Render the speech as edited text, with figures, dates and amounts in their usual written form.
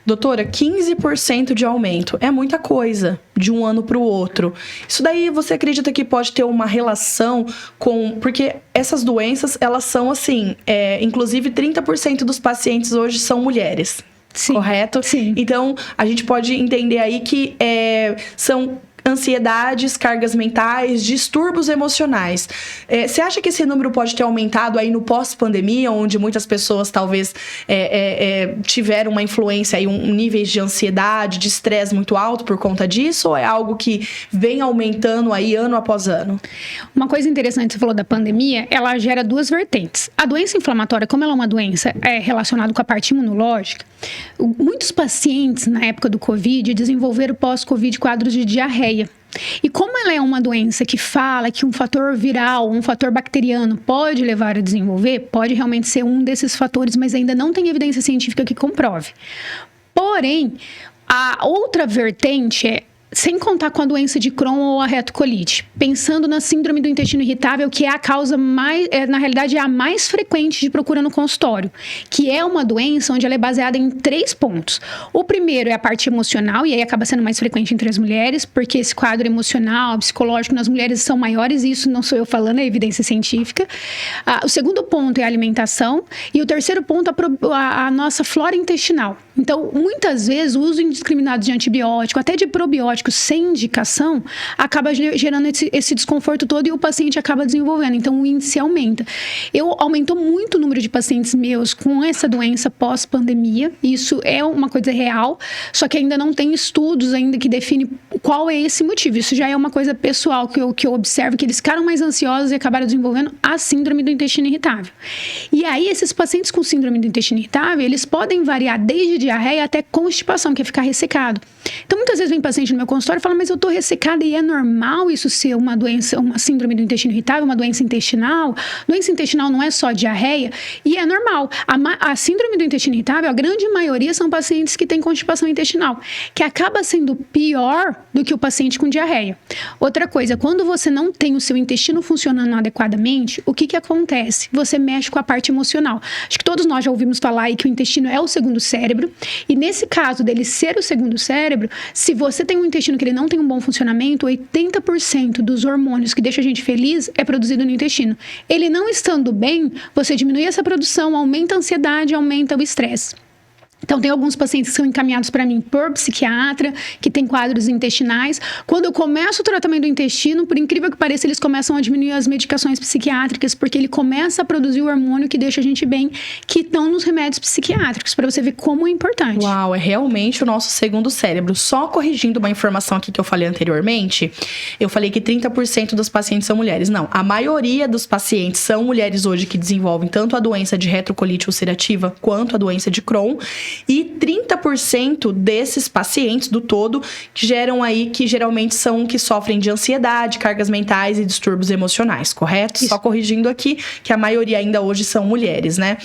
Doutora, 15% de aumento é muita coisa de um ano para o outro. Isso daí você acredita que pode ter uma relação com... Porque essas doenças, elas são assim, inclusive 30% dos pacientes hoje são mulheres. Sim, correto? Sim. Então, a gente pode entender aí que são ansiedades, cargas mentais, distúrbios emocionais. Você acha que esse número pode ter aumentado aí no pós-pandemia, onde muitas pessoas talvez tiveram uma influência aí, um nível de ansiedade, de estresse muito alto por conta disso? Ou é algo que vem aumentando aí ano após ano? Uma coisa interessante, você falou da pandemia, ela gera duas vertentes. A doença inflamatória, como ela é uma doença relacionada com a parte imunológica, muitos pacientes na época do Covid desenvolveram pós-Covid quadros de diarreia. E como ela é uma doença que fala que um fator viral, um fator bacteriano pode levar a desenvolver, pode realmente ser um desses fatores, mas ainda não tem evidência científica que comprove. Porém, a outra vertente sem contar com a doença de Crohn ou a retocolite, pensando na síndrome do intestino irritável, que é a causa mais, na realidade, é a mais frequente de procura no consultório, que é uma doença onde ela é baseada em 3 pontos. O primeiro é a parte emocional, e aí acaba sendo mais frequente entre as mulheres, porque esse quadro emocional, psicológico nas mulheres são maiores, e isso não sou eu falando, é evidência científica. O segundo ponto é a alimentação, e o terceiro ponto a nossa flora intestinal. Então, muitas vezes, o uso indiscriminado de antibiótico, até de probiótico, sem indicação, acaba gerando esse desconforto todo e o paciente acaba desenvolvendo. Então, o índice aumenta. Aumentou muito o número de pacientes meus com essa doença pós-pandemia. Isso é uma coisa real, só que ainda não tem estudos ainda que definem qual é esse motivo. Isso já é uma coisa pessoal que eu observo, que eles ficaram mais ansiosos e acabaram desenvolvendo a síndrome do intestino irritável. E aí, esses pacientes com síndrome do intestino irritável, eles podem variar desde diarreia até constipação, que é ficar ressecado. Então, muitas vezes vem paciente no meu consultório e fala, mas eu tô ressecada e é normal isso ser uma doença, uma síndrome do intestino irritável, uma doença intestinal? Doença intestinal não é só diarreia? E é normal. A síndrome do intestino irritável, a grande maioria são pacientes que têm constipação intestinal, que acaba sendo pior do que o paciente com diarreia. Outra coisa, quando você não tem o seu intestino funcionando adequadamente, o que acontece? Você mexe com a parte emocional. Acho que todos nós já ouvimos falar aí que o intestino é o segundo cérebro, e nesse caso dele ser o segundo cérebro, se você tem um intestino que ele não tem um bom funcionamento, 80% dos hormônios que deixam a gente feliz é produzido no intestino. Ele não estando bem, você diminui essa produção, aumenta a ansiedade, aumenta o estresse. Então, tem alguns pacientes que são encaminhados para mim por psiquiatra, que tem quadros intestinais. Quando eu começo o tratamento do intestino, por incrível que pareça, eles começam a diminuir as medicações psiquiátricas, porque ele começa a produzir o hormônio que deixa a gente bem, que estão nos remédios psiquiátricos, para você ver como é importante. Uau, é realmente o nosso segundo cérebro. Só corrigindo uma informação aqui que eu falei anteriormente, eu falei que 30% dos pacientes são mulheres. Não, a maioria dos pacientes são mulheres hoje que desenvolvem tanto a doença de retocolite ulcerativa quanto a doença de Crohn. E 30% desses pacientes do todo que geram aí, que geralmente são que sofrem de ansiedade, cargas mentais e distúrbios emocionais, correto? Isso. Só corrigindo aqui que a maioria ainda hoje são mulheres, né?